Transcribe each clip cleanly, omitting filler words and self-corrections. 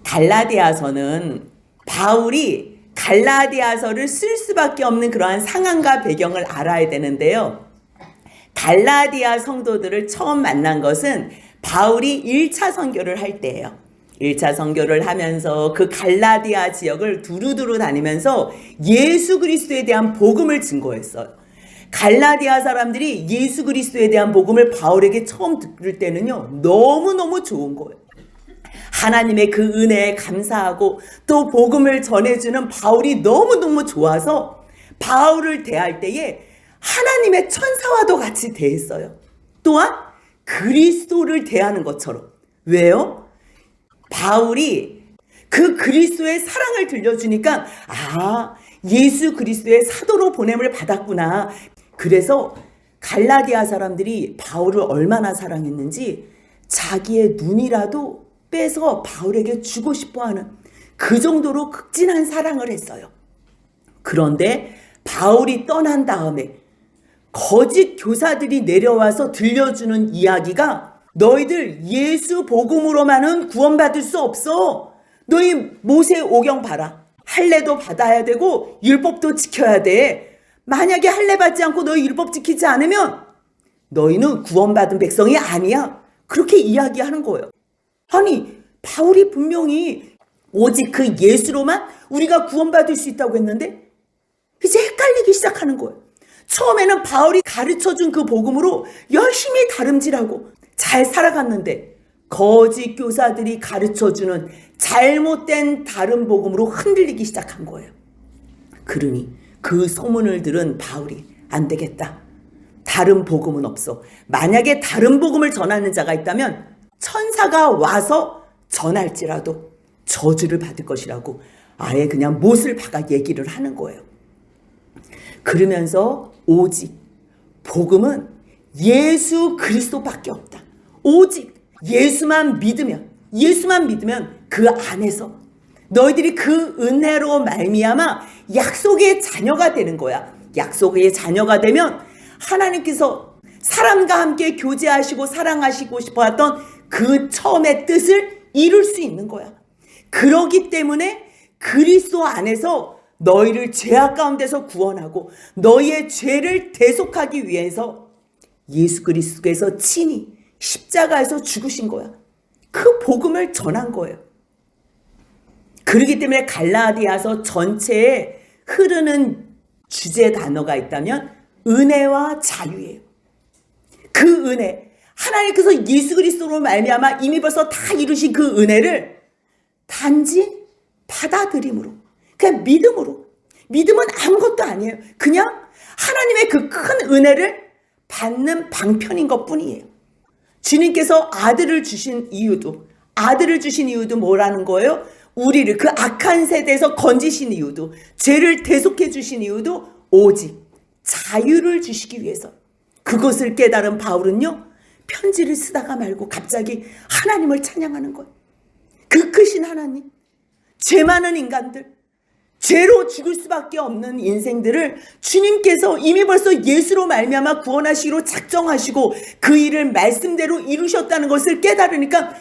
갈라디아서는 바울이 갈라디아서를 쓸 수밖에 없는 그러한 상황과 배경을 알아야 되는데요. 갈라디아 성도들을 처음 만난 것은 바울이 1차 선교를 할 때예요. 1차 선교를 하면서 그 갈라디아 지역을 두루두루 다니면서 예수 그리스도에 대한 복음을 증거했어요. 갈라디아 사람들이 예수 그리스도에 대한 복음을 바울에게 처음 들을 때는요, 너무너무 좋은 거예요. 하나님의 그 은혜에 감사하고 또 복음을 전해주는 바울이 너무너무 좋아서 바울을 대할 때에 하나님의 천사와도 같이 대했어요. 또한 그리스도를 대하는 것처럼. 왜요? 바울이 그 그리스도의 사랑을 들려주니까 예수 그리스도의 사도로 보냄을 받았구나. 그래서 갈라디아 사람들이 바울을 얼마나 사랑했는지 자기의 눈이라도 빼서 바울에게 주고 싶어하는 그 정도로 극진한 사랑을 했어요. 그런데 바울이 떠난 다음에 거짓 교사들이 내려와서 들려주는 이야기가 너희들 예수 복음으로만은 구원받을 수 없어. 너희 모세 오경 봐라. 할례도 받아야 되고 율법도 지켜야 돼. 만약에 할례 받지 않고 너희 율법 지키지 않으면 너희는 구원받은 백성이 아니야. 그렇게 이야기하는 거예요. 아니, 바울이 분명히 오직 그 예수로만 우리가 구원받을 수 있다고 했는데 이제 헷갈리기 시작하는 거예요. 처음에는 바울이 가르쳐준 그 복음으로 열심히 다름질하고 잘 살아갔는데 거짓 교사들이 가르쳐주는 잘못된 다른 복음으로 흔들리기 시작한 거예요. 그러니 그 소문을 들은 바울이 안 되겠다. 다른 복음은 없어. 만약에 다른 복음을 전하는 자가 있다면 천사가 와서 전할지라도 저주를 받을 것이라고 아예 그냥 못을 박아 얘기를 하는 거예요. 그러면서 오직 복음은 예수 그리스도밖에 없다. 오직 예수만 믿으면 그 안에서 너희들이 그 은혜로 말미암아 약속의 자녀가 되는 거야. 약속의 자녀가 되면 하나님께서 사람과 함께 교제하시고 사랑하시고 싶어 했던 그 처음의 뜻을 이룰 수 있는 거야. 그러기 때문에 그리스도 안에서 너희를 죄악 가운데서 구원하고 너희의 죄를 대속하기 위해서 예수 그리스도께서 친히 십자가에서 죽으신 거야. 그 복음을 전한 거예요. 그렇기 때문에 갈라디아서 전체에 흐르는 주제 단어가 있다면 은혜와 자유예요. 그 은혜, 하나님께서 예수 그리스도로 말미암아 이미 벌써 다 이루신 그 은혜를 단지 받아들임으로, 그냥 믿음으로. 믿음은 아무것도 아니에요. 그냥 하나님의 그 큰 은혜를 받는 방편인 것뿐이에요. 주님께서 아들을 주신 이유도 뭐라는 거예요? 우리를 그 악한 세대에서 건지신 이유도, 죄를 대속해 주신 이유도 오직 자유를 주시기 위해서. 그것을 깨달은 바울은요, 편지를 쓰다가 말고 갑자기 하나님을 찬양하는 거예요. 그 크신 하나님, 죄 많은 인간들, 죄로 죽을 수밖에 없는 인생들을 주님께서 이미 벌써 예수로 말미암아 구원하시기로 작정하시고 그 일을 말씀대로 이루셨다는 것을 깨달으니까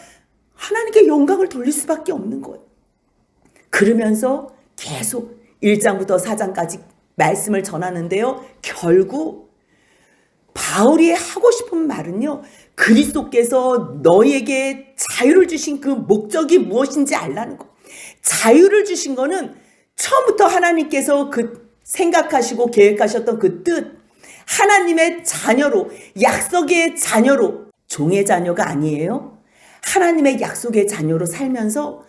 하나님께 영광을 돌릴 수밖에 없는 거예요. 그러면서 계속 1장부터 4장까지 말씀을 전하는데요. 결국 바울이 하고 싶은 말은요, 그리스도께서 너희에게 자유를 주신 그 목적이 무엇인지 알라는 거. 자유를 주신 거는 처음부터 하나님께서 그 생각하시고 계획하셨던 그 뜻, 하나님의 자녀로, 약속의 자녀로, 종의 자녀가 아니에요. 하나님의 약속의 자녀로 살면서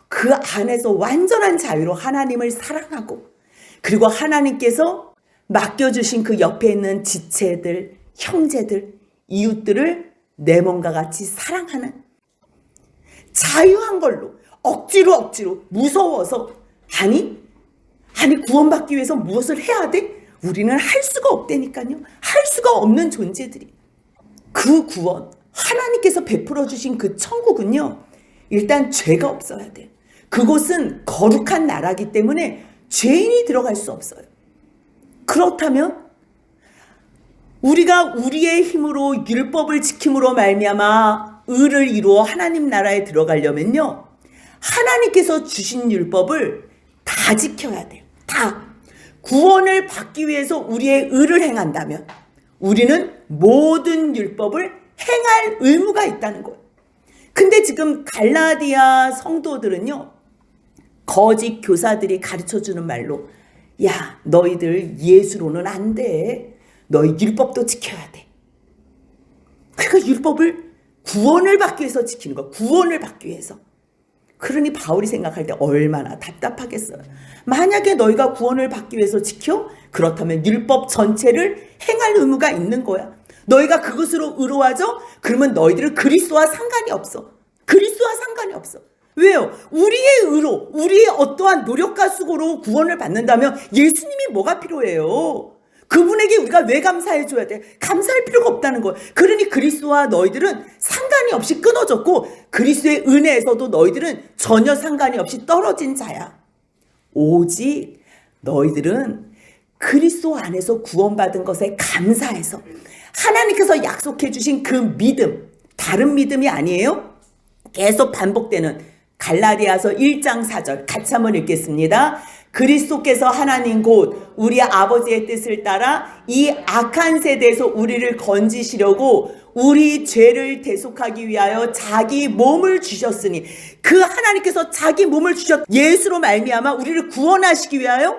그 안에서 완전한 자유로 하나님을 사랑하고, 그리고 하나님께서 맡겨주신 그 옆에 있는 지체들, 형제들, 이웃들을 내 몸과 같이 사랑하는, 자유한 걸로, 억지로 무서워서, 아니 구원받기 위해서 무엇을 해야 돼? 우리는 할 수가 없다니까요. 할 수가 없는 존재들이. 그 구원, 하나님께서 베풀어 주신 그 천국은요, 일단 죄가 없어야 돼. 그곳은 거룩한 나라이기 때문에 죄인이 들어갈 수 없어요. 그렇다면 우리가 우리의 힘으로 율법을 지킴으로 말미암아 의를 이루어 하나님 나라에 들어가려면요, 하나님께서 주신 율법을 다 지켜야 돼요. 다. 구원을 받기 위해서 우리의 의를 행한다면 우리는 모든 율법을 행할 의무가 있다는 거예요. 근데 지금 갈라디아 성도들은요, 거짓 교사들이 가르쳐주는 말로, 야, 너희들 예수로는 안 돼. 너희 율법도 지켜야 돼. 그러니까 율법을 구원을 받기 위해서 지키는 거야. 구원을 받기 위해서. 그러니 바울이 생각할 때 얼마나 답답하겠어요. 만약에 너희가 구원을 받기 위해서 지켜? 그렇다면 율법 전체를 행할 의무가 있는 거야. 너희가 그것으로 의로워져? 그러면 너희들은 그리스도와 상관이 없어. 그리스도와 상관이 없어. 왜요? 우리의 의로, 우리의 어떠한 노력과 수고로 구원을 받는다면 예수님이 뭐가 필요해요? 그분에게 우리가 왜 감사해줘야 돼? 감사할 필요가 없다는 거예요. 그러니 그리스도와 너희들은 상관이 없이 끊어졌고 그리스도의 은혜에서도 너희들은 전혀 상관이 없이 떨어진 자야. 오직 너희들은 그리스도 안에서 구원받은 것에 감사해서 하나님께서 약속해 주신 그 믿음, 다른 믿음이 아니에요. 계속 반복되는 갈라디아서 1장 4절 같이 한번 읽겠습니다. 그리스도께서 하나님 곧 우리 아버지의 뜻을 따라 이 악한 세대에서 우리를 건지시려고 우리 죄를 대속하기 위하여 자기 몸을 주셨으니, 그 하나님께서 자기 몸을 주셨, 예수로 말미암아 우리를 구원하시기 위하여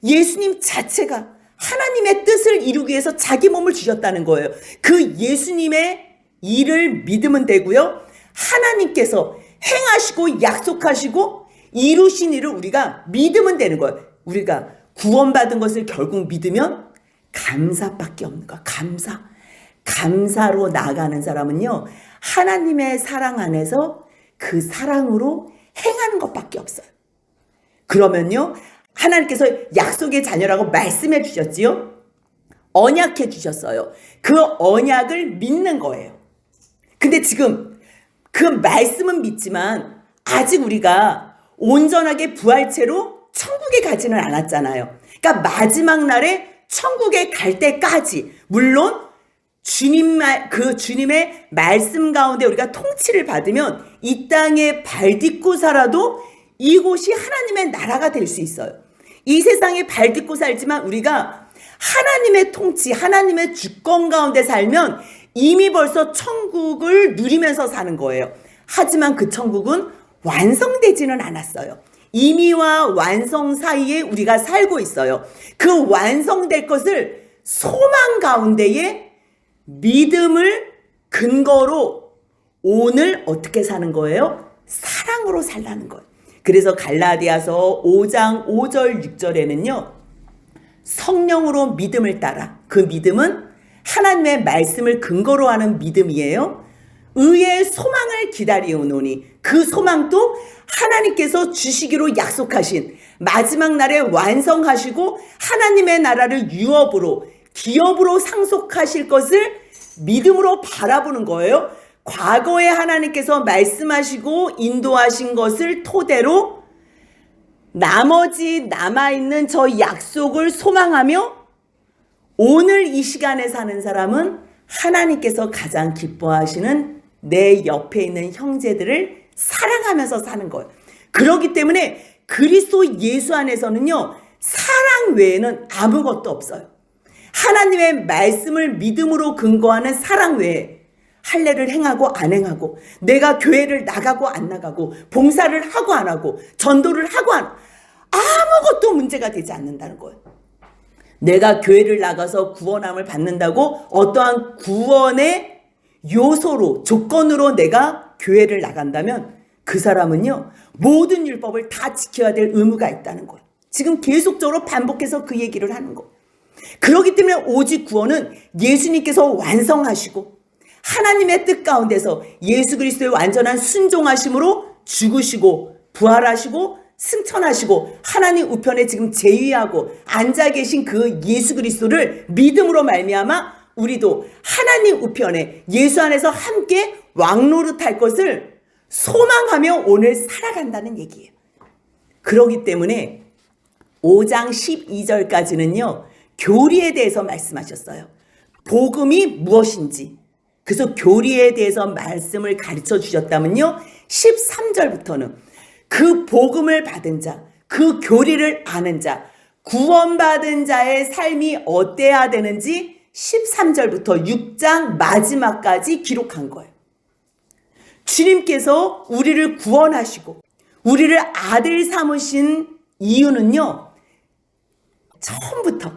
예수님 자체가 하나님의 뜻을 이루기 위해서 자기 몸을 주셨다는 거예요. 그 예수님의 일을 믿으면 되고요, 하나님께서 행하시고 약속하시고 이루신 일을 우리가 믿으면 되는 거예요. 우리가 구원받은 것을 결국 믿으면 감사밖에 없는 거야. 감사로 나아가는 사람은요, 하나님의 사랑 안에서 그 사랑으로 행하는 것밖에 없어요. 그러면요, 하나님께서 약속의 자녀라고 말씀해 주셨지요? 언약해 주셨어요. 그 언약을 믿는 거예요. 근데 지금 그 말씀은 믿지만 아직 우리가 온전하게 부활체로 천국에 가지는 않았잖아요. 그러니까 마지막 날에 천국에 갈 때까지, 물론 주님의 말씀 가운데 우리가 통치를 받으면 이 땅에 발 딛고 살아도 이곳이 하나님의 나라가 될 수 있어요. 이 세상에 발 딛고 살지만 우리가 하나님의 통치, 하나님의 주권 가운데 살면 이미 벌써 천국을 누리면서 사는 거예요. 하지만 그 천국은 완성되지는 않았어요. 임의와 완성 사이에 우리가 살고 있어요. 그 완성될 것을 소망 가운데에 믿음을 근거로 오늘 어떻게 사는 거예요? 사랑으로 살라는 거예요. 그래서 갈라디아서 5장 5절 6절에는요, 성령으로 믿음을 따라, 그 믿음은 하나님의 말씀을 근거로 하는 믿음이에요. 의의 소망을 기다리오노니, 그 소망도 하나님께서 주시기로 약속하신 마지막 날에 완성하시고 하나님의 나라를 유업으로, 기업으로 상속하실 것을 믿음으로 바라보는 거예요. 과거에 하나님께서 말씀하시고 인도하신 것을 토대로 나머지 남아있는 저 약속을 소망하며 오늘 이 시간에 사는 사람은 하나님께서 가장 기뻐하시는 내 옆에 있는 형제들을 사랑하면서 사는 거예요. 그렇기 때문에 그리스도 예수 안에서는요, 사랑 외에는 아무것도 없어요. 하나님의 말씀을 믿음으로 근거하는 사랑 외에 할례를 행하고 안 행하고, 내가 교회를 나가고 안 나가고, 봉사를 하고 안 하고, 전도를 하고 안, 아무것도 문제가 되지 않는다는 거예요. 내가 교회를 나가서 구원함을 받는다고 어떠한 구원의 요소로, 조건으로 내가 교회를 나간다면 그 사람은요, 모든 율법을 다 지켜야 될 의무가 있다는 거예요. 지금 계속적으로 반복해서 그 얘기를 하는 거예요. 그렇기 때문에 오직 구원은 예수님께서 완성하시고 하나님의 뜻 가운데서 예수 그리스도의 완전한 순종하심으로 죽으시고 부활하시고 승천하시고 하나님 우편에 지금 제위하고 앉아 계신 그 예수 그리스도를 믿음으로 말미암아 우리도 하나님 우편에 예수 안에서 함께 왕노릇할 것을 소망하며 오늘 살아간다는 얘기예요. 그렇기 때문에 5장 12절까지는요, 교리에 대해서 말씀하셨어요. 복음이 무엇인지. 그래서 교리에 대해서 말씀을 가르쳐 주셨다면요, 13절부터는 그 복음을 받은 자, 그 교리를 아는 자, 구원받은 자의 삶이 어때야 되는지 13절부터 6장 마지막까지 기록한 거예요. 주님께서 우리를 구원하시고 우리를 아들 삼으신 이유는요, 처음부터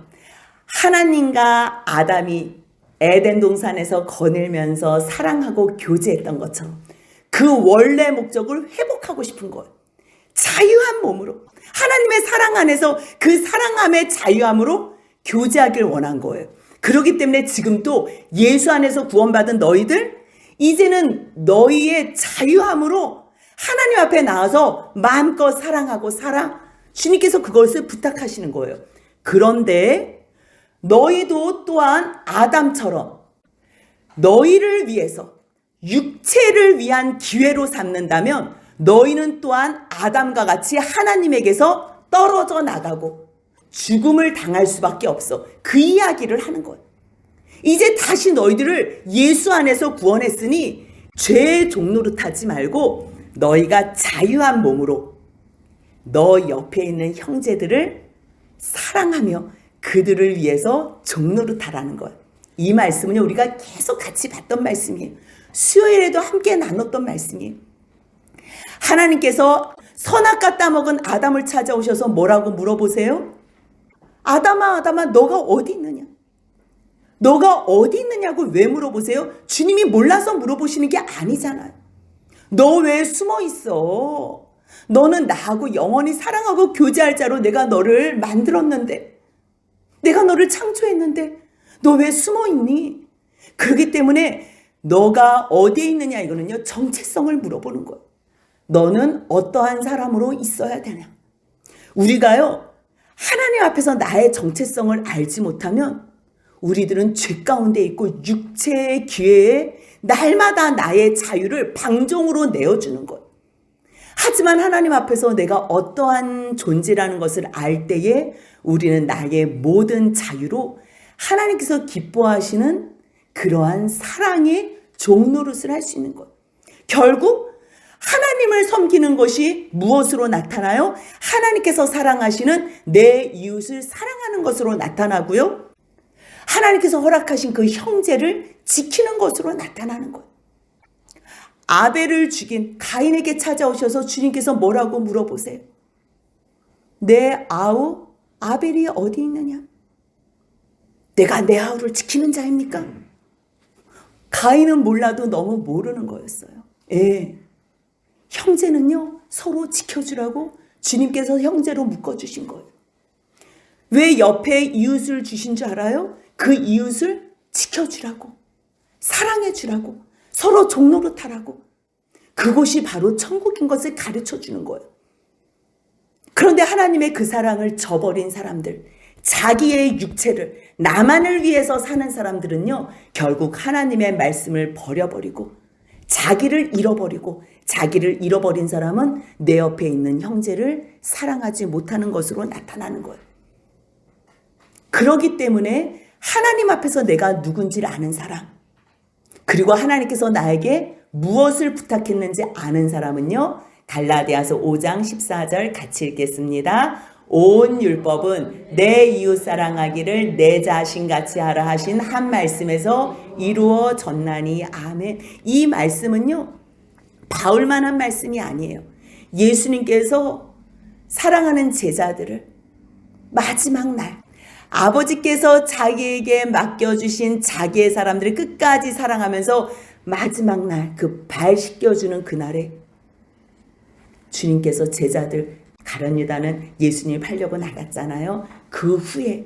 하나님과 아담이 에덴 동산에서 거닐면서 사랑하고 교제했던 것처럼 그 원래 목적을 회복하고 싶은 거예요. 자유한 몸으로, 하나님의 사랑 안에서 그 사랑함의 자유함으로 교제하길 원한 거예요. 그렇기 때문에 지금도 예수 안에서 구원받은 너희들, 이제는 너희의 자유함으로 하나님 앞에 나와서 마음껏 사랑하고 살아. 주님께서 그것을 부탁하시는 거예요. 그런데 너희도 또한 아담처럼 너희를 위해서 육체를 위한 기회로 삼는다면 너희는 또한 아담과 같이 하나님에게서 떨어져 나가고 죽음을 당할 수밖에 없어. 그 이야기를 하는 거예요. 이제 다시 너희들을 예수 안에서 구원했으니 죄의 종노릇하지 말고 너희가 자유한 몸으로 너 옆에 있는 형제들을 사랑하며 그들을 위해서 종노릇하라는 거예요. 이 말씀은 우리가 계속 같이 봤던 말씀이에요. 수요일에도 함께 나눴던 말씀이에요. 하나님께서 선악과 따먹은 아담을 찾아오셔서 뭐라고 물어보세요? 아담아, 아담아, 너가 어디 있느냐? 너가 어디 있느냐고 왜 물어보세요? 주님이 몰라서 물어보시는 게 아니잖아요. 너 왜 숨어 있어? 너는 나하고 영원히 사랑하고 교제할 자로 내가 너를 만들었는데, 내가 너를 창조했는데 너 왜 숨어 있니? 그렇기 때문에 너가 어디에 있느냐, 이거는요, 정체성을 물어보는 거예요. 너는 어떠한 사람으로 있어야 되냐? 우리가요, 하나님 앞에서 나의 정체성을 알지 못하면 우리들은 죄 가운데 있고 육체의 기회에 날마다 나의 자유를 방종으로 내어주는 것. 하지만 하나님 앞에서 내가 어떠한 존재라는 것을 알 때에 우리는 나의 모든 자유로 하나님께서 기뻐하시는 그러한 사랑의 종노릇을 할 수 있는 것. 결국 하나님을 섬기는 것이 무엇으로 나타나요? 하나님께서 사랑하시는 내 이웃을 사랑하는 것으로 나타나고요. 하나님께서 허락하신 그 형제를 지키는 것으로 나타나는 거예요. 아벨을 죽인 가인에게 찾아오셔서 주님께서 뭐라고 물어보세요? 내 아우 아벨이 어디 있느냐? 내가 내 아우를 지키는 자입니까? 가인은 몰라도 너무 모르는 거였어요. 예. 형제는요, 서로 지켜주라고 주님께서 형제로 묶어주신 거예요. 왜 옆에 이웃을 주신 줄 알아요? 그 이웃을 지켜주라고, 사랑해주라고, 서로 종노릇하라고. 그곳이 바로 천국인 것을 가르쳐 주는 거예요. 그런데 하나님의 그 사랑을 저버린 사람들, 자기의 육체를, 나만을 위해서 사는 사람들은요, 결국 하나님의 말씀을 버려버리고 자기를 잃어버리고, 자기를 잃어버린 사람은 내 옆에 있는 형제를 사랑하지 못하는 것으로 나타나는 거예요. 그렇기 때문에 하나님 앞에서 내가 누군지를 아는 사람, 그리고 하나님께서 나에게 무엇을 부탁했는지 아는 사람은요, 갈라디아서 5장 14절 같이 읽겠습니다. 온 율법은 내 이웃 사랑하기를 내 자신같이 하라 하신 한 말씀에서 이루어졌나니. 아멘. 이 말씀은요, 바울만 한 말씀이 아니에요. 예수님께서 사랑하는 제자들을 마지막 날, 아버지께서 자기에게 맡겨주신 자기의 사람들을 끝까지 사랑하면서 마지막 날, 그 발 씻겨주는 그날에 주님께서 제자들, 가룟 유다는 예수님을 팔려고 나갔잖아요. 그 후에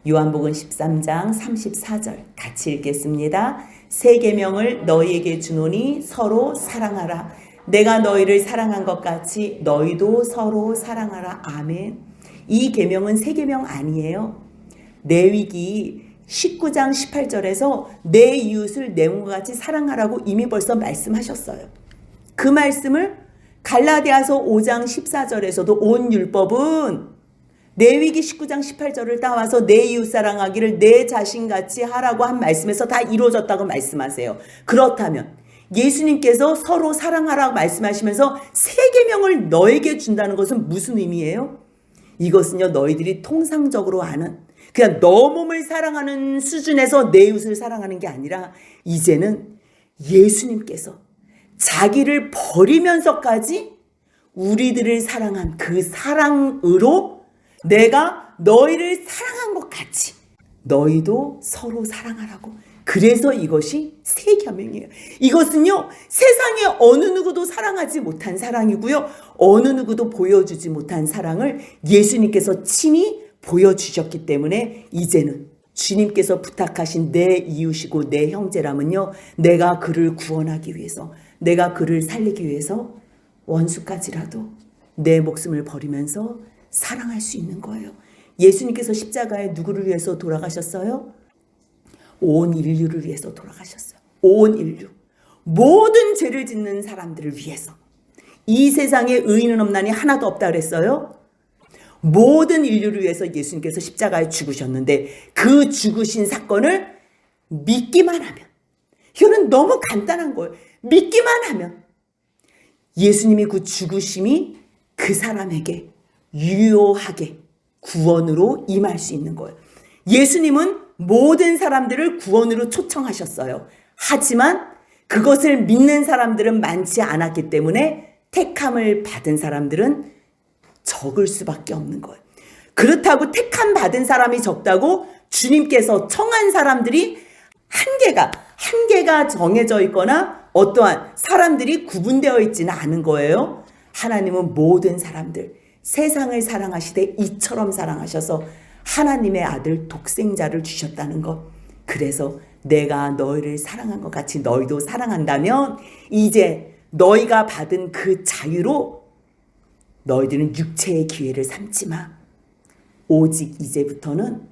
요한복음 13장 34절 같이 읽겠습니다. 새 계명을 너희에게 주노니 서로 사랑하라. 내가 너희를 사랑한 것 같이 너희도 서로 사랑하라. 아멘. 이 계명은 새 계명 아니에요. 레위기 19장 18절에서 내 이웃을 내 몸과 같이 사랑하라고 이미 벌써 말씀하셨어요. 그 말씀을 갈라디아서 5장 14절에서도 온 율법은 레위기 19장 18절을 따와서 내 이웃 사랑하기를 내 자신같이 하라고 한 말씀에서 다 이루어졌다고 말씀하세요. 그렇다면 예수님께서 서로 사랑하라고 말씀하시면서 세 계명을 너에게 준다는 것은 무슨 의미예요? 이것은요, 너희들이 통상적으로 아는 그냥 너 몸을 사랑하는 수준에서 내 이웃을 사랑하는 게 아니라 이제는 예수님께서 자기를 버리면서까지 우리들을 사랑한 그 사랑으로 내가 너희를 사랑한 것 같이 너희도 서로 사랑하라고. 그래서 이것이 새 계명이에요. 이것은요, 세상에 어느 누구도 사랑하지 못한 사랑이고요, 어느 누구도 보여주지 못한 사랑을 예수님께서 친히 보여주셨기 때문에 이제는 주님께서 부탁하신 내 이웃이고 내 형제라면요, 내가 그를 구원하기 위해서, 내가 그를 살리기 위해서 원수까지라도 내 목숨을 버리면서 사랑할 수 있는 거예요. 예수님께서 십자가에 누구를 위해서 돌아가셨어요? 온 인류를 위해서 돌아가셨어요. 온 인류. 모든 죄를 짓는 사람들을 위해서. 이 세상에 의인은 없나니 하나도 없다 그랬어요. 모든 인류를 위해서 예수님께서 십자가에 죽으셨는데 그 죽으신 사건을 믿기만 하면, 이거는 너무 간단한 거예요. 믿기만 하면 예수님이 그 죽으심이 그 사람에게 유효하게 구원으로 임할 수 있는 거예요. 예수님은 모든 사람들을 구원으로 초청하셨어요. 하지만 그것을 믿는 사람들은 많지 않았기 때문에 택함을 받은 사람들은 적을 수밖에 없는 거예요. 그렇다고 택함 받은 사람이 적다고 주님께서 청한 사람들이 한계가 정해져 있거나 어떠한 사람들이 구분되어 있지는 않은 거예요. 하나님은 모든 사람들, 세상을 사랑하시되 이처럼 사랑하셔서 하나님의 아들 독생자를 주셨다는 것. 그래서 내가 너희를 사랑한 것 같이 너희도 사랑한다면 이제 너희가 받은 그 자유로 너희들은 육체의 기회를 삼지 마. 오직 이제부터는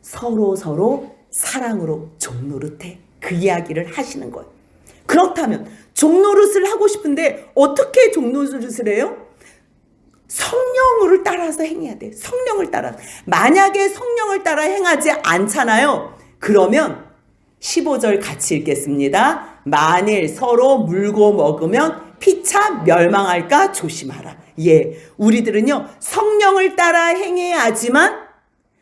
서로 사랑으로 종노릇해. 그 이야기를 하시는 거예요. 그렇다면 종노릇을 하고 싶은데 어떻게 종노릇을 해요? 성령을 따라서 행해야 돼. 성령을 따라. 만약에 성령을 따라 행하지 않잖아요. 그러면 15절 같이 읽겠습니다. 만일 서로 물고 먹으면 피차 멸망할까 조심하라. 예, 우리들은요, 성령을 따라 행해야지만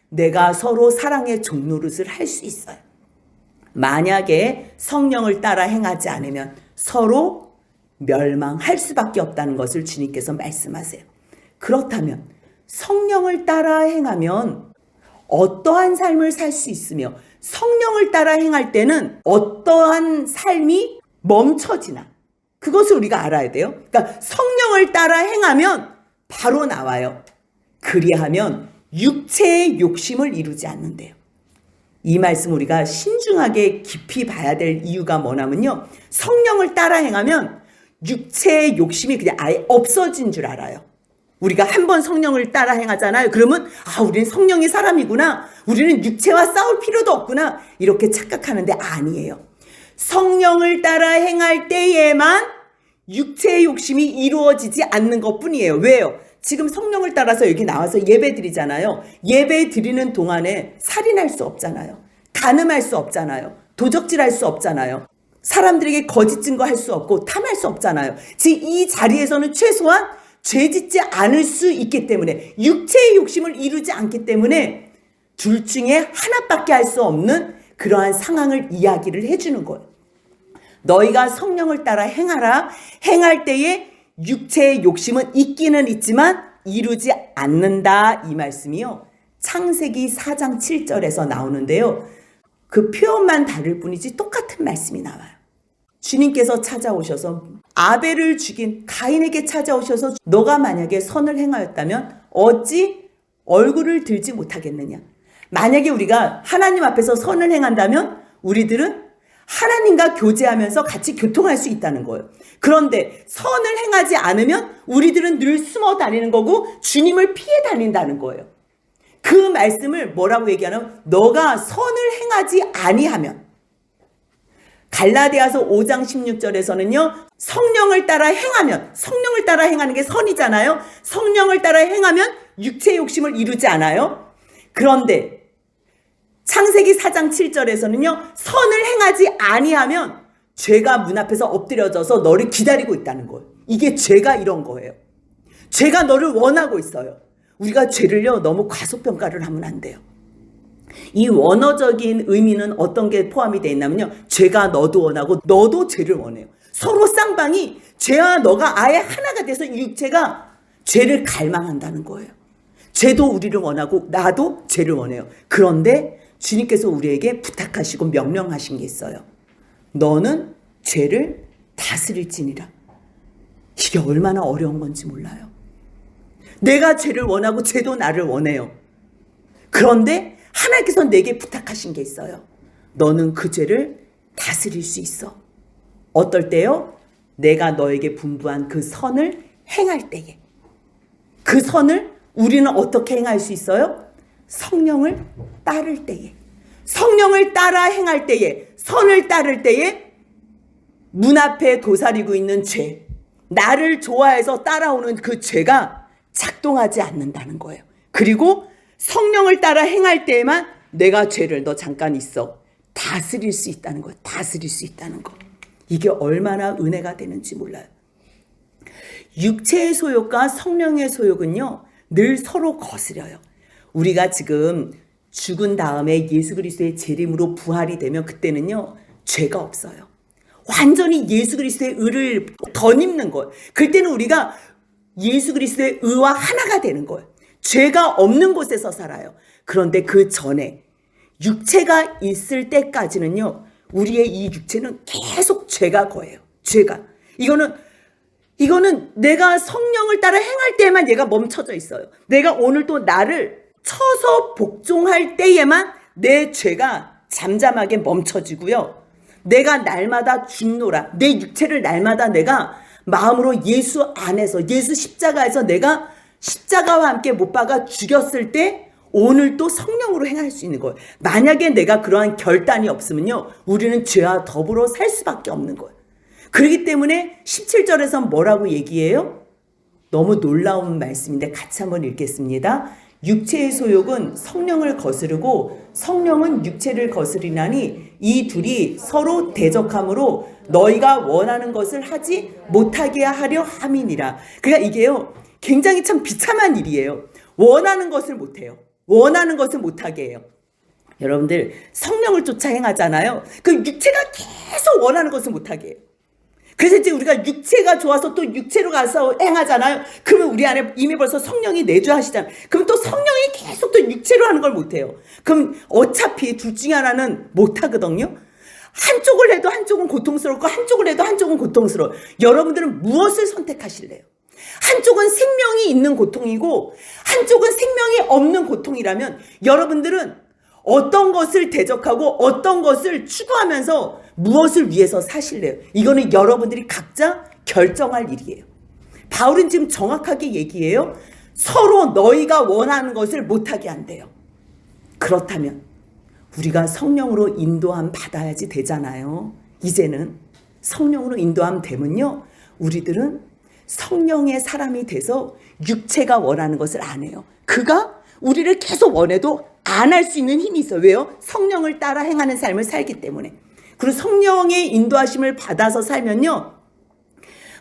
내가 서로 사랑의 종노릇을 할 수 있어요. 만약에 성령을 따라 행하지 않으면 서로 멸망할 수밖에 없다는 것을 주님께서 말씀하세요. 그렇다면 성령을 따라 행하면 어떠한 삶을 살 수 있으며 성령을 따라 행할 때는 어떠한 삶이 멈춰지나, 그것을 우리가 알아야 돼요. 그러니까 성령을 따라 행하면 바로 나와요. 그리하면 육체의 욕심을 이루지 않는데요. 이 말씀 우리가 신중하게 깊이 봐야 될 이유가 뭐냐면요, 성령을 따라 행하면 육체의 욕심이 그냥 아예 없어진 줄 알아요. 우리가 한번 성령을 따라 행하잖아요. 그러면 우리는 성령의 사람이구나, 우리는 육체와 싸울 필요도 없구나, 이렇게 착각하는데 아니에요. 성령을 따라 행할 때에만 육체의 욕심이 이루어지지 않는 것뿐이에요. 왜요? 지금 성령을 따라서 여기 나와서 예배 드리잖아요. 예배 드리는 동안에 살인할 수 없잖아요. 간음할 수 없잖아요. 도적질할 수 없잖아요. 사람들에게 거짓 증거할 수 없고 탐할 수 없잖아요. 즉 이 자리에서는 최소한 죄 짓지 않을 수 있기 때문에, 육체의 욕심을 이루지 않기 때문에 둘 중에 하나밖에 할 수 없는 그러한 상황을 이야기를 해주는 거예요. 너희가 성령을 따라 행하라. 행할 때에 육체의 욕심은 있기는 있지만 이루지 않는다. 이 말씀이요, 창세기 4장 7절에서 나오는데요. 그 표현만 다를 뿐이지 똑같은 말씀이 나와요. 주님께서 찾아오셔서 아벨을 죽인 가인에게 찾아오셔서 너가 만약에 선을 행하였다면 어찌 얼굴을 들지 못하겠느냐. 만약에 우리가 하나님 앞에서 선을 행한다면 우리들은 하나님과 교제하면서 같이 교통할 수 있다는 거예요. 그런데 선을 행하지 않으면 우리들은 늘 숨어 다니는 거고 주님을 피해 다닌다는 거예요. 그 말씀을 뭐라고 얘기하냐면 너가 선을 행하지 아니하면, 갈라디아서 5장 16절에서는요, 성령을 따라 행하면, 성령을 따라 행하는 게 선이잖아요. 성령을 따라 행하면 육체의 욕심을 이루지 않아요. 그런데 창세기 4장 7절에서는요, 선을 행하지 아니하면 죄가 문 앞에서 엎드려져서 너를 기다리고 있다는 거예요. 이게 죄가 이런 거예요. 죄가 너를 원하고 있어요. 우리가 죄를요 너무 과소평가를 하면 안 돼요. 이 원어적인 의미는 어떤 게 포함이 되어 있냐면요, 죄가 너도 원하고 너도 죄를 원해요. 서로 쌍방이 죄와 너가 아예 하나가 돼서 육체가 죄를 갈망한다는 거예요. 죄도 우리를 원하고 나도 죄를 원해요. 그런데 주님께서 우리에게 부탁하시고 명령하신 게 있어요. 너는 죄를 다스릴지니라. 이게 얼마나 어려운 건지 몰라요. 내가 죄를 원하고 죄도 나를 원해요. 그런데 하나님께서 내게 부탁하신 게 있어요. 너는 그 죄를 다스릴 수 있어. 어떨 때요? 내가 너에게 분부한 그 선을 행할 때에. 그 선을 우리는 어떻게 행할 수 있어요? 성령을 따를 때에. 성령을 따라 행할 때에, 선을 따를 때에 문 앞에 도사리고 있는 죄, 나를 좋아해서 따라오는 그 죄가 작동하지 않는다는 거예요. 그리고 성령을 따라 행할 때에만 내가 죄를 너 잠깐 있어 다스릴 수 있다는 거예요. 다스릴 수 있다는 거. 이게 얼마나 은혜가 되는지 몰라요. 육체의 소욕과 성령의 소욕은요 늘 서로 거스려요. 우리가 지금 죽은 다음에 예수 그리스도의 재림으로 부활이 되면 그때는요 죄가 없어요. 완전히 예수 그리스도의 의를 덧입는 거예요. 그때는 우리가 예수 그리스도의 의와 하나가 되는 거예요. 죄가 없는 곳에서 살아요. 그런데 그 전에 육체가 있을 때까지는요 우리의 이 육체는 계속 죄가 거예요. 죄가. 이거는 내가 성령을 따라 행할 때에만 얘가 멈춰져 있어요. 내가 오늘 또 나를 쳐서 복종할 때에만 내 죄가 잠잠하게 멈춰지고요. 내가 날마다 죽노라. 내 육체를 날마다 내가 마음으로 예수 안에서, 예수 십자가에서 내가 십자가와 함께 못 박아 죽였을 때 오늘 또 성령으로 행할 수 있는 거예요. 만약에 내가 그러한 결단이 없으면요 우리는 죄와 더불어 살 수밖에 없는 거예요. 그렇기 때문에 17절에서 뭐라고 얘기해요? 너무 놀라운 말씀인데 같이 한번 읽겠습니다. 육체의 소욕은 성령을 거스르고 성령은 육체를 거스리나니 이 둘이 서로 대적함으로 너희가 원하는 것을 하지 못하게 하려 함이니라. 그러니까 이게요 굉장히 참 비참한 일이에요. 원하는 것을 못해요. 원하는 것을 못하게 해요. 여러분들 성령을 쫓아 행하잖아요. 그 육체가 계속 원하는 것을 못하게 해요. 그래서 이제 우리가 육체가 좋아서 또 육체로 가서 행하잖아요. 그러면 우리 안에 이미 벌써 성령이 내주하시잖아요. 그럼 또 성령이 계속 또 육체로 하는 걸 못해요. 그럼 어차피 둘 중에 하나는 못하거든요. 한쪽을 해도 한쪽은 고통스럽고 한쪽을 해도 한쪽은 고통스러워요. 여러분들은 무엇을 선택하실래요? 한쪽은 생명이 있는 고통이고 한쪽은 생명이 없는 고통이라면 여러분들은 어떤 것을 대적하고 어떤 것을 추구하면서 무엇을 위해서 사실래요? 이거는 여러분들이 각자 결정할 일이에요. 바울은 지금 정확하게 얘기해요. 서로 너희가 원하는 것을 못하게 한대요. 그렇다면 우리가 성령으로 인도함 받아야지 되잖아요. 이제는 성령으로 인도함 되면요 우리들은 성령의 사람이 돼서 육체가 원하는 것을 안 해요. 그가 우리를 계속 원해도 안 할 수 있는 힘이 있어요. 왜요? 성령을 따라 행하는 삶을 살기 때문에. 그리고 성령의 인도하심을 받아서 살면요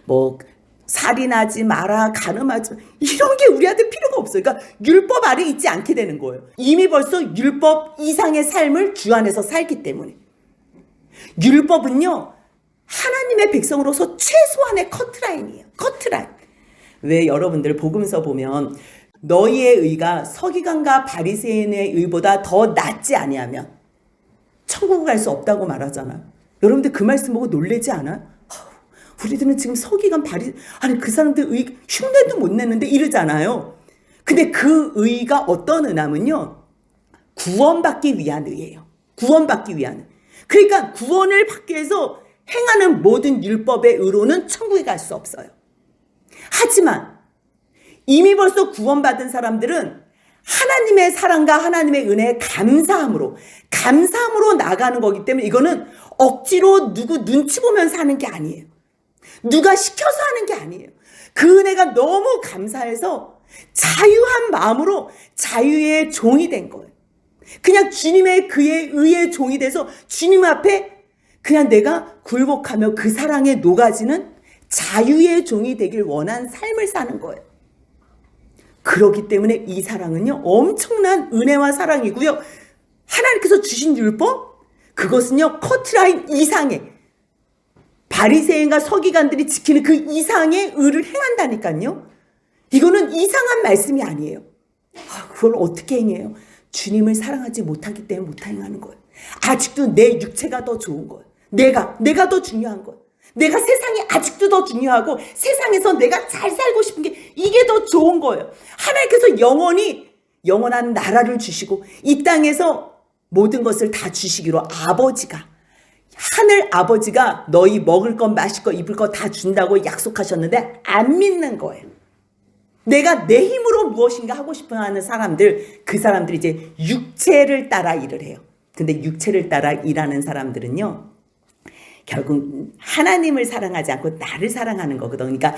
뭐 살인하지 마라, 간음하지 마라, 이런 게 우리한테 필요가 없어요. 그러니까 율법 아래 있지 않게 되는 거예요. 이미 벌써 율법 이상의 삶을 주 안에서 살기 때문에. 율법은요 하나님의 백성으로서 최소한의 커트라인이에요. 커트라인. 왜 여러분들 복음서 보면 너희의 의가 서기관과 바리새인의 의보다 더 낫지 아니하면 천국을 갈 수 없다고 말하잖아요. 여러분들 그 말씀 보고 놀라지 않아요? 우리들은 지금 서기관 아니 그 사람들 의 흉내도 못 내는데 이러잖아요. 근데 그 의가 어떤 의냐면요 구원받기 위한 의예요. 구원받기 위한. 그러니까 구원을 받기 위해서 행하는 모든 율법의 의로는 천국에 갈 수 없어요. 하지만 이미 벌써 구원받은 사람들은 하나님의 사랑과 하나님의 은혜에 감사함으로 나가는 거기 때문에 이거는 억지로 누구 눈치 보면서 하는 게 아니에요. 누가 시켜서 하는 게 아니에요. 그 은혜가 너무 감사해서 자유한 마음으로 자유의 종이 된 거예요. 그냥 주님의 그의 의의 종이 돼서 주님 앞에 그냥 내가 굴복하며 그 사랑에 녹아지는 자유의 종이 되길 원한 삶을 사는 거예요. 그렇기 때문에 이 사랑은요, 엄청난 은혜와 사랑이고요. 하나님께서 주신 율법, 그것은요, 커트라인 이상의, 바리새인과 서기관들이 지키는 그 이상의 의를 행한다니까요. 이거는 이상한 말씀이 아니에요. 그걸 어떻게 행해요? 주님을 사랑하지 못하기 때문에 못 행하는 거예요. 아직도 내 육체가 더 좋은 거예요. 내가 더 중요한 거예요. 내가 세상이 아직도 더 중요하고 세상에서 내가 잘 살고 싶은 게 이게 더 좋은 거예요. 하나님께서 영원한 나라를 주시고 이 땅에서 모든 것을 다 주시기로 하늘 아버지가 너희 먹을 것 마실 것 입을 것 다 준다고 약속하셨는데 안 믿는 거예요. 내가 내 힘으로 무엇인가 하고 싶어 하는 사람들, 그 사람들이 이제 육체를 따라 일을 해요. 근데 육체를 따라 일하는 사람들은요, 결국 하나님을 사랑하지 않고 나를 사랑하는 거거든요. 그러니까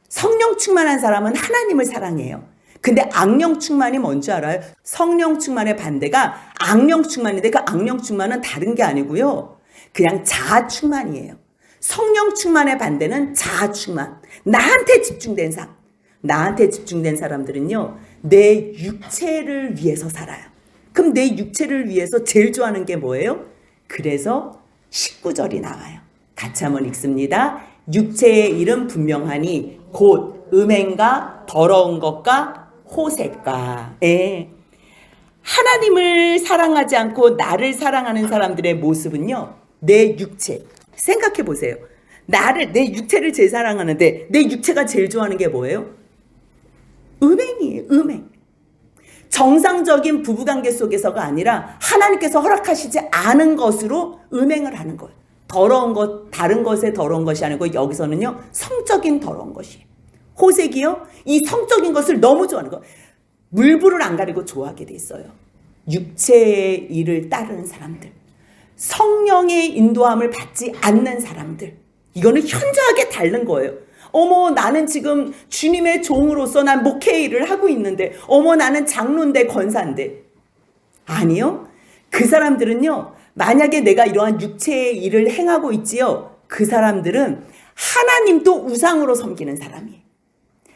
성령 충만한 사람은 하나님을 사랑해요. 근데 악령 충만이 뭔지 알아요? 성령 충만의 반대가 악령 충만인데 그 악령 충만은 다른 게 아니고요. 그냥 자아 충만이에요. 성령 충만의 반대는 자아 충만. 나한테 집중된 사람들은요, 내 육체를 위해서 살아요. 그럼 내 육체를 위해서 제일 좋아하는 게 뭐예요? 그래서 19절이 나와요. 같이 한번 읽습니다. 육체의 일은 분명하니 곧 음행과 더러운 것과 호색과. 하나님을 사랑하지 않고 나를 사랑하는 사람들의 모습은요, 내 육체. 생각해 보세요. 내 육체를 제일 사랑하는데 내 육체가 제일 좋아하는 게 뭐예요? 음행이에요. 음행. 정상적인 부부관계 속에서가 아니라 하나님께서 허락하시지 않은 것으로 음행을 하는 거예요. 더러운 것, 다른 것에 더러운 것이 아니고 여기서는요, 성적인 더러운 것이에요. 호색이요, 이 성적인 것을 너무 좋아하는 거예요. 물불을 안 가리고 좋아하게 돼 있어요. 육체의 일을 따르는 사람들, 성령의 인도함을 받지 않는 사람들, 이거는 현저하게 다른 거예요. 어머, 나는 지금 주님의 종으로서 난 목회 일을 하고 있는데, 어머, 나는 장로인데 권사인데. 아니요. 그 사람들은요, 만약에 내가 이러한 육체의 일을 행하고 있지요, 그 사람들은 하나님도 우상으로 섬기는 사람이에요.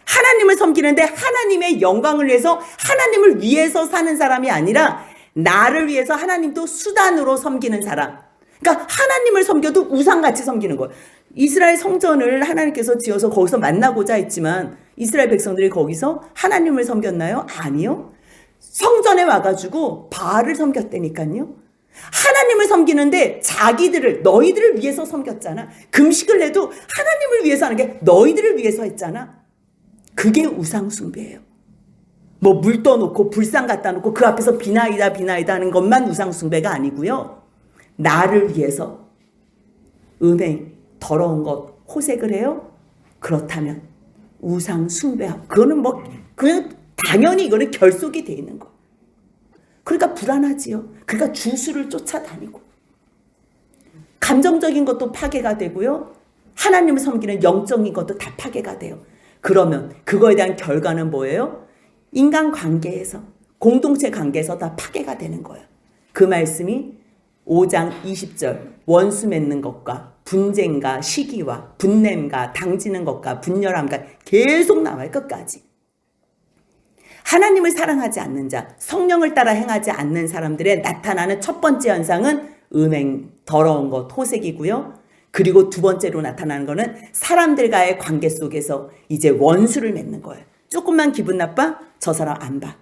하나님을 섬기는데 하나님의 영광을 위해서, 하나님을 위해서 사는 사람이 아니라 나를 위해서 하나님도 수단으로 섬기는 사람. 그러니까 하나님을 섬겨도 우상같이 섬기는 거예요. 이스라엘 성전을 하나님께서 지어서 거기서 만나고자 했지만 이스라엘 백성들이 거기서 하나님을 섬겼나요? 아니요. 성전에 와가지고 바알을 섬겼다니까요. 하나님을 섬기는데 너희들을 위해서 섬겼잖아. 금식을 해도 하나님을 위해서 하는 게 너희들을 위해서 했잖아. 그게 우상 숭배예요. 뭐 물 떠놓고 불상 갖다 놓고 그 앞에서 비나이다 하는 것만 우상 숭배가 아니고요. 나를 위해서 음행, 더러운 것, 호색을 해요? 그렇다면 우상 숭배하고, 그거는 그냥 당연히 이거는 결속이 돼 있는 거. 그러니까 불안하지요. 그러니까 주수를 쫓아다니고, 감정적인 것도 파괴가 되고요, 하나님을 섬기는 영적인 것도 다 파괴가 돼요. 그러면 그거에 대한 결과는 뭐예요? 인간관계에서, 공동체 관계에서 다 파괴가 되는 거예요. 그 말씀이 5장 20절, 원수 맺는 것과 분쟁과 시기와 분냄과 당지는 것과 분열함과 계속 나와요. 끝까지. 하나님을 사랑하지 않는 자, 성령을 따라 행하지 않는 사람들의 나타나는 첫 번째 현상은 음행, 더러운 것, 호색이고요. 그리고 두 번째로 나타나는 거는 사람들과의 관계 속에서 이제 원수를 맺는 거예요. 조금만 기분 나빠? 저 사람 안 봐.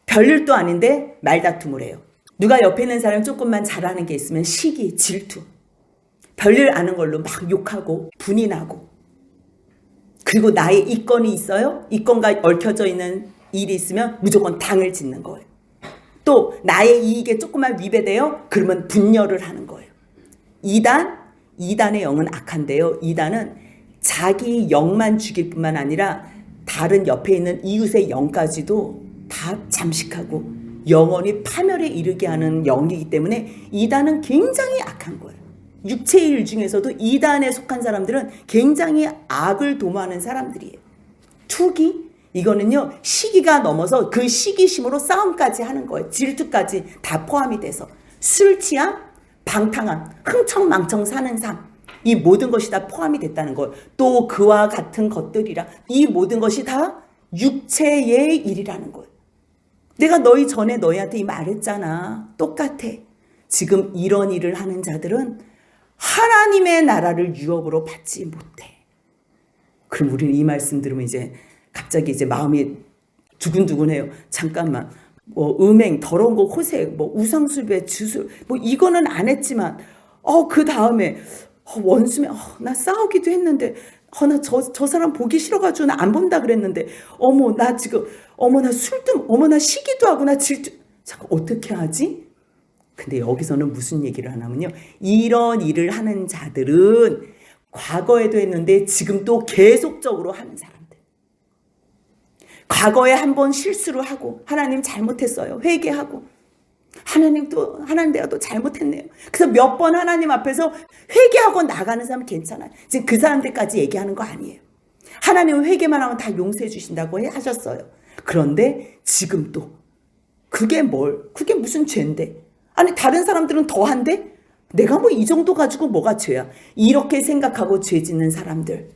별일도 아닌데 말다툼을 해요. 누가 옆에 있는 사람이 조금만 잘하는 게 있으면 시기, 질투. 별일 아는 걸로 막 욕하고 분이 나고. 그리고 나의 이권이 있어요? 이권과 얽혀져 있는 일이 있으면 무조건 당을 짓는 거예요. 또 나의 이익에 조금만 위배돼요? 그러면 분열을 하는 거예요. 이단의 영은 악한데요. 이단은 자기 영만 죽일 뿐만 아니라 다른 옆에 있는 이웃의 영까지도 다 잠식하고 영원히 파멸에 이르게 하는 영이기 때문에 이단은 굉장히 악한 거예요. 육체의 일 중에서도 이단에 속한 사람들은 굉장히 악을 도모하는 사람들이에요. 투기? 이거는요, 시기가 넘어서 그 시기심으로 싸움까지 하는 거예요. 질투까지 다 포함이 돼서. 술 취함? 방탕함, 흥청망청 사는 삶, 이 모든 것이 다 포함이 됐다는 것. 또 그와 같은 것들이라, 이 모든 것이 다 육체의 일이라는 것. 내가 너희 전에 너희한테 이 말했잖아. 똑같아. 지금 이런 일을 하는 자들은 하나님의 나라를 유업으로 받지 못해. 그럼 우리는 이 말씀 들으면 이제 갑자기 이제 마음이 두근두근해요. 잠깐만, 뭐 음행, 더러운 거, 호색, 뭐 우상숭배, 주술, 뭐 이거는 안 했지만, 그 다음에 원수면, 나 싸우기도 했는데, 나 저 사람 보기 싫어가지고 나 안 본다 그랬는데, 나 지금, 나 술도, 나 시기도 하고, 나 질투, 잠깐 어떻게 하지? 근데 여기서는 무슨 얘기를 하냐면요, 이런 일을 하는 자들은 과거에도 했는데 지금 또 계속적으로 하는 사람들. 과거에 한번 실수를 하고 하나님 잘못했어요. 회개하고 하나님 내가 또 잘못했네요. 그래서 몇 번 하나님 앞에서 회개하고 나가는 사람은 괜찮아요. 지금 그 사람들까지 얘기하는 거 아니에요. 하나님은 회개만 하면 다 용서해 주신다고 하셨어요. 그런데 지금 또 그게 무슨 죄인데? 아니 다른 사람들은 더한데? 내가 뭐 이 정도 가지고 뭐가 죄야? 이렇게 생각하고 죄 짓는 사람들,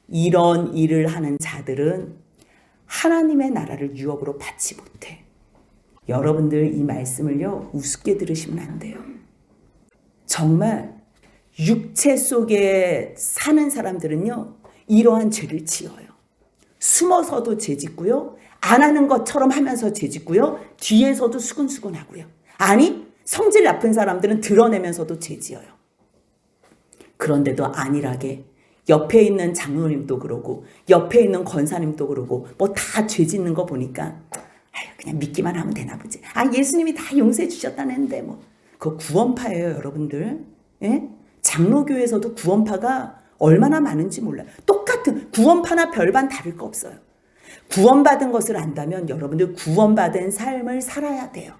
이런 일을 하는 자들은 하나님의 나라를 유업으로 받지 못해. 여러분들 이 말씀을요, 우습게 들으시면 안 돼요. 정말 육체 속에 사는 사람들은요, 이러한 죄를 지어요. 숨어서도 죄 짓고요, 안 하는 것처럼 하면서 죄 짓고요, 뒤에서도 수근수근하고요. 아니, 성질 나쁜 사람들은 드러내면서도 죄 지어요. 그런데도 안일하게 옆에 있는 장로님도 그러고 옆에 있는 권사님도 그러고 뭐 다 죄 짓는 거 보니까 그냥 믿기만 하면 되나 보지. 예수님이 다 용서해 주셨다는데 뭐. 그거 구원파예요, 여러분들. 예? 장로교에서도 구원파가 얼마나 많은지 몰라요. 똑같은 구원파나 별반 다를 거 없어요. 구원받은 것을 안다면 여러분들 구원받은 삶을 살아야 돼요.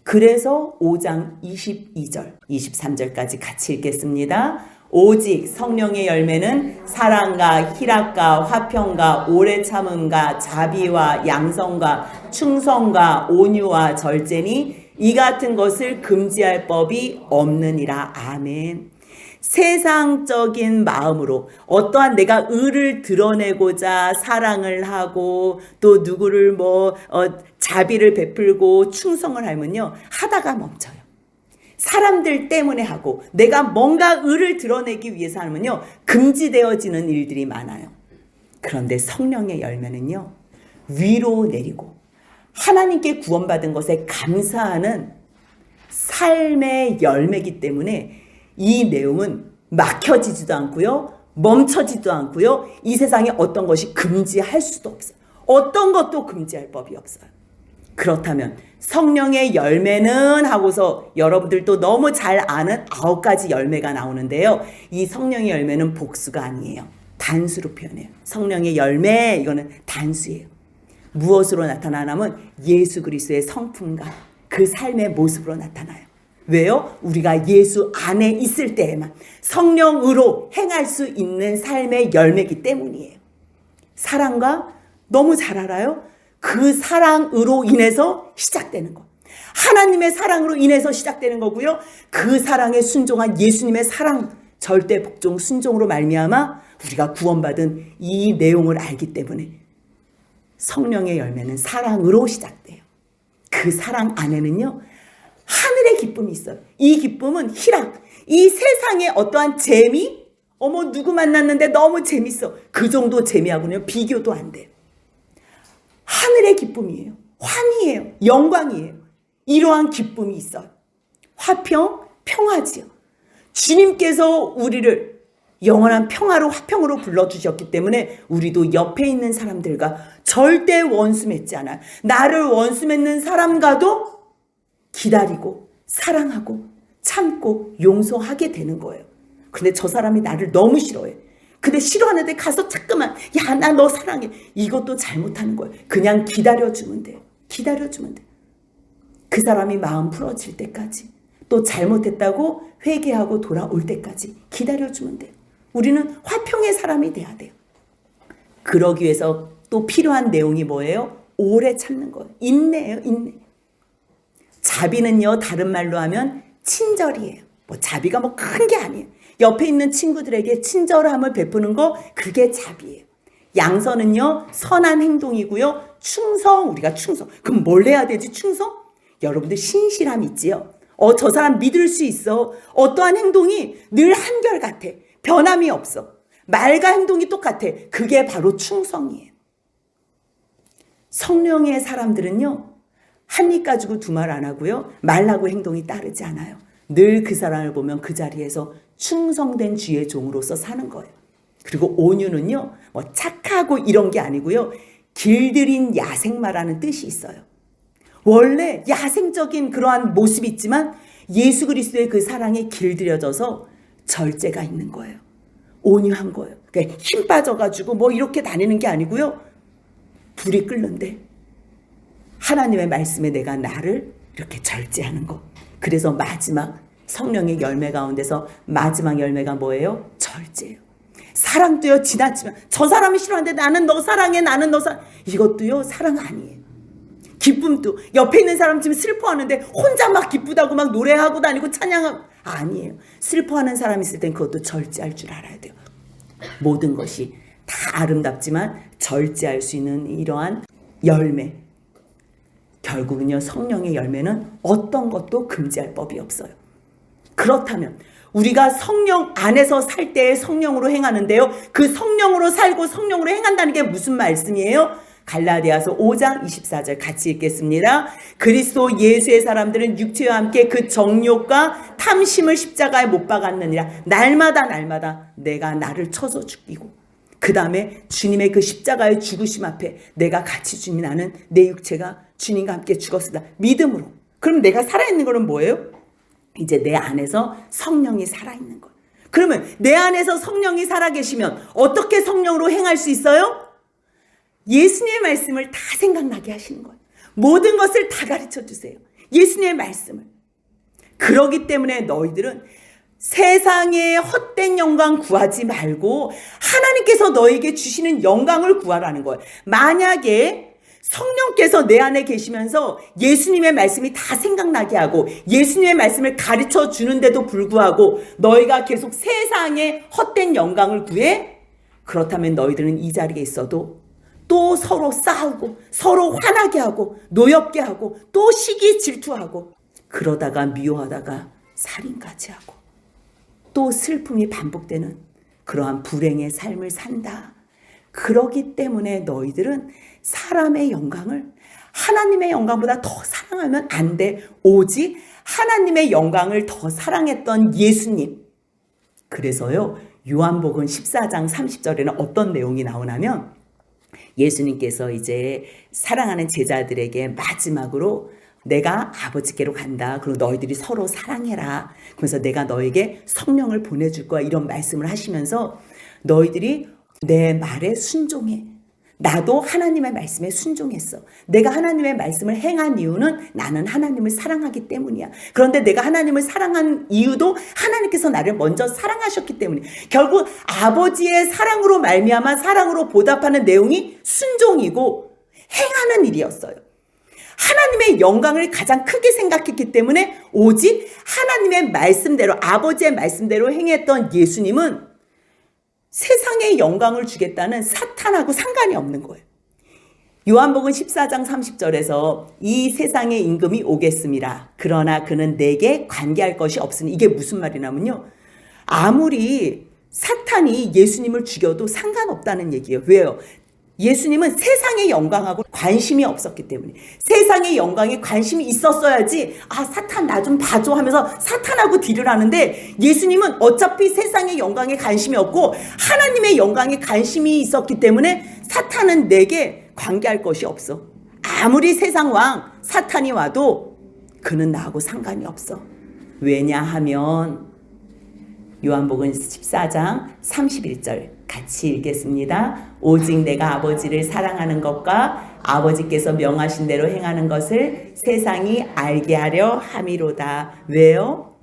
그래서 5장 22절, 23절까지 같이 읽겠습니다. 오직 성령의 열매는 사랑과 희락과 화평과 오래 참음과 자비와 양성과 충성과 온유와 절제니 이 같은 것을 금지할 법이 없느니라. 아멘. 세상적인 마음으로 어떠한 내가 의를 드러내고자 사랑을 하고 또 누구를 자비를 베풀고 충성을 하면요, 하다가 멈춰요. 사람들 때문에 하고 내가 뭔가 의를 드러내기 위해서 하면요, 금지되어지는 일들이 많아요. 그런데 성령의 열매는요, 위로 내리고 하나님께 구원받은 것에 감사하는 삶의 열매이기 때문에 이 내용은 막혀지지도 않고요, 멈춰지지도 않고요, 이 세상에 어떤 것이 금지할 수도 없어요. 어떤 것도 금지할 법이 없어요. 그렇다면 성령의 열매는 하고서 여러분들도 너무 잘 아는 9가지 열매가 나오는데요. 이 성령의 열매는 복수가 아니에요. 단수로 표현해요. 성령의 열매, 이거는 단수예요. 무엇으로 나타나냐면 예수 그리스도의 성품과 그 삶의 모습으로 나타나요. 왜요? 우리가 예수 안에 있을 때에만 성령으로 행할 수 있는 삶의 열매이기 때문이에요. 사랑과 너무 잘 알아요. 그 사랑으로 인해서 시작되는 것. 하나님의 사랑으로 인해서 시작되는 거고요. 그 사랑에 순종한 예수님의 사랑, 절대 복종 순종으로 말미암아 우리가 구원받은 이 내용을 알기 때문에 성령의 열매는 사랑으로 시작돼요. 그 사랑 안에는요, 하늘의 기쁨이 있어요. 이 기쁨은 희락, 이 세상의 어떠한 재미, 누구 만났는데 너무 재밌어, 그 정도 재미하고는 비교도 안 돼요. 하늘의 기쁨이에요. 환희예요. 영광이에요. 이러한 기쁨이 있어요. 화평, 평화지요. 주님께서 우리를 영원한 평화로 화평으로 불러주셨기 때문에 우리도 옆에 있는 사람들과 절대 원수 맺지 않아요. 나를 원수 맺는 사람과도 기다리고 사랑하고 참고 용서하게 되는 거예요. 근데 저 사람이 나를 너무 싫어해. 근데 싫어하는데 가서 자꾸만 나 너 사랑해. 이것도 잘못하는 거예요. 그냥 기다려주면 돼요. 기다려주면 돼요. 그 사람이 마음 풀어질 때까지, 또 잘못했다고 회개하고 돌아올 때까지 기다려주면 돼요. 우리는 화평의 사람이 돼야 돼요. 그러기 위해서 또 필요한 내용이 뭐예요? 오래 참는 거예요. 인내예요. 인내. 자비는요, 다른 말로 하면 친절이에요. 뭐 자비가 뭐 큰 게 아니에요. 옆에 있는 친구들에게 친절함을 베푸는 거, 그게 자비예요. 양선은요, 선한 행동이고요. 충성, 우리가 충성. 그럼 뭘 해야 되지, 충성? 여러분들 신실함 있지요? 저 사람 믿을 수 있어. 어떠한 행동이 늘 한결같아. 변함이 없어. 말과 행동이 똑같아. 그게 바로 충성이에요. 성령의 사람들은요, 한 입 가지고 두 말 안 하고요, 말하고 행동이 따르지 않아요. 늘 그 사람을 보면 그 자리에서 충성된 주의 종으로서 사는 거예요. 그리고 온유는요, 뭐 착하고 이런 게 아니고요, 길들인 야생마라는 뜻이 있어요. 원래 야생적인 그러한 모습이 있지만 예수 그리스도의 그 사랑에 길들여져서 절제가 있는 거예요. 온유한 거예요. 그러니까 힘 빠져가지고 뭐 이렇게 다니는 게 아니고요, 불이 끓는데 하나님의 말씀에 내가 나를 이렇게 절제하는 거. 그래서 마지막 성령의 열매 가운데서 마지막 열매가 뭐예요? 절제예요. 사랑도요, 지나치면 저 사람이 싫어하는데 나는 너 사랑해, 나는 너 사랑해. 이것도요, 사랑 아니에요. 기쁨도 옆에 있는 사람 지금 슬퍼하는데 혼자 막 기쁘다고 막 노래하고 다니고 찬양하고, 아니에요. 슬퍼하는 사람이 있을 땐 그것도 절제할 줄 알아야 돼요. 모든 것이 다 아름답지만 절제할 수 있는 이러한 열매, 결국은요, 성령의 열매는 어떤 것도 금지할 법이 없어요. 그렇다면 우리가 성령 안에서 살 때에 성령으로 행하는데요, 그 성령으로 살고 성령으로 행한다는 게 무슨 말씀이에요? 갈라디아서 5장 24절 같이 읽겠습니다. 그리스도 예수의 사람들은 육체와 함께 그 정욕과 탐심을 십자가에 못 박았느니라. 날마다 내가 나를 쳐서 죽이고, 그 다음에 주님의 그 십자가의 죽으심 앞에 내가 같이 주님, 나는 내 육체가 주님과 함께 죽었습니다. 믿음으로. 그럼 내가 살아있는 거는 뭐예요? 이제 내 안에서 성령이 살아있는 거예요. 그러면 내 안에서 성령이 살아계시면 어떻게 성령으로 행할 수 있어요? 예수님의 말씀을 다 생각나게 하시는 거예요. 모든 것을 다 가르쳐 주세요. 예수님의 말씀을. 그러기 때문에 너희들은 세상의 헛된 영광 구하지 말고 하나님께서 너에게 주시는 영광을 구하라는 거예요. 만약에 성령께서 내 안에 계시면서 예수님의 말씀이 다 생각나게 하고 예수님의 말씀을 가르쳐 주는데도 불구하고 너희가 계속 세상의 헛된 영광을 구해? 그렇다면 너희들은 이 자리에 있어도 또 서로 싸우고 서로 화나게 하고 노엽게 하고 또 시기 질투하고, 그러다가 미워하다가 살인까지 하고 또 슬픔이 반복되는 그러한 불행의 삶을 산다. 그러기 때문에 너희들은 사람의 영광을 하나님의 영광보다 더 사랑하면 안 돼. 오직 하나님의 영광을 더 사랑했던 예수님. 그래서요, 요한복음 14장 30절에는 어떤 내용이 나오냐면, 예수님께서 이제 사랑하는 제자들에게 마지막으로 내가 아버지께로 간다. 그리고 너희들이 서로 사랑해라. 그래서 내가 너에게 성령을 보내줄 거야. 이런 말씀을 하시면서 너희들이 내 말에 순종해. 나도 하나님의 말씀에 순종했어. 내가 하나님의 말씀을 행한 이유는 나는 하나님을 사랑하기 때문이야. 그런데 내가 하나님을 사랑한 이유도 하나님께서 나를 먼저 사랑하셨기 때문이야. 결국 아버지의 사랑으로 말미암아 사랑으로 보답하는 내용이 순종이고 행하는 일이었어요. 하나님의 영광을 가장 크게 생각했기 때문에 오직 하나님의 말씀대로, 아버지의 말씀대로 행했던 예수님은 세상의 영광을 주겠다는 사탄하고 상관이 없는 거예요. 요한복음 14장 30절에서 이 세상의 임금이 오겠습니다. 그러나 그는 내게 관계할 것이 없으니, 이게 무슨 말이냐면요, 아무리 사탄이 예수님을 죽여도 상관없다는 얘기예요. 왜요? 예수님은 세상의 영광하고 관심이 없었기 때문에. 세상의 영광에 관심이 있었어야지 사탄 나 좀 봐줘 하면서 사탄하고 딜을 하는데, 예수님은 어차피 세상의 영광에 관심이 없고 하나님의 영광에 관심이 있었기 때문에 사탄은 내게 관계할 것이 없어. 아무리 세상 왕 사탄이 와도 그는 나하고 상관이 없어. 왜냐하면 요한복음 14장 31절 같이 읽겠습니다. 오직 내가 아버지를 사랑하는 것과 아버지께서 명하신 대로 행하는 것을 세상이 알게 하려 함이로다. 왜요?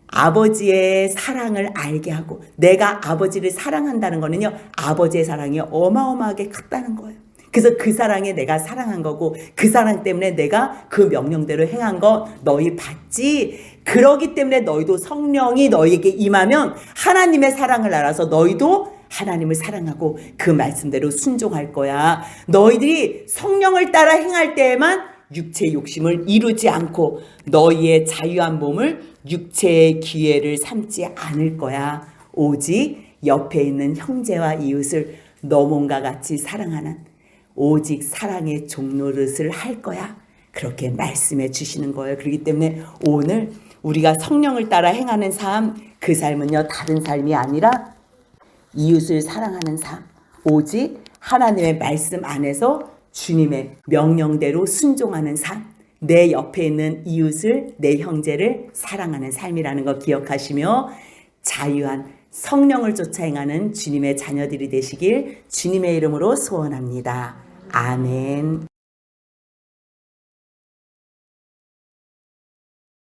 아버지의 사랑을 알게 하고, 내가 아버지를 사랑한다는 거는요, 아버지의 사랑이 어마어마하게 크다는 거예요. 그래서 그 사랑에 내가 사랑한 거고 그 사랑 때문에 내가 그 명령대로 행한 거 너희 봤지? 그러기 때문에 너희도 성령이 너희에게 임하면 하나님의 사랑을 알아서 너희도 하나님을 사랑하고 그 말씀대로 순종할 거야. 너희들이 성령을 따라 행할 때에만 육체의 욕심을 이루지 않고 너희의 자유한 몸을 육체의 기회를 삼지 않을 거야. 오직 옆에 있는 형제와 이웃을 너 몸과 같이 사랑하는 오직 사랑의 종노릇을 할 거야. 그렇게 말씀해 주시는 거예요. 그렇기 때문에 오늘 우리가 성령을 따라 행하는 삶, 그 삶은요 다른 삶이 아니라 이웃을 사랑하는 삶, 오직 하나님의 말씀 안에서 주님의 명령대로 순종하는 삶, 내 옆에 있는 이웃을, 내 형제를 사랑하는 삶이라는 거 기억하시며 자유한 성령을 쫓아 행하는 주님의 자녀들이 되시길 주님의 이름으로 소원합니다. 아멘.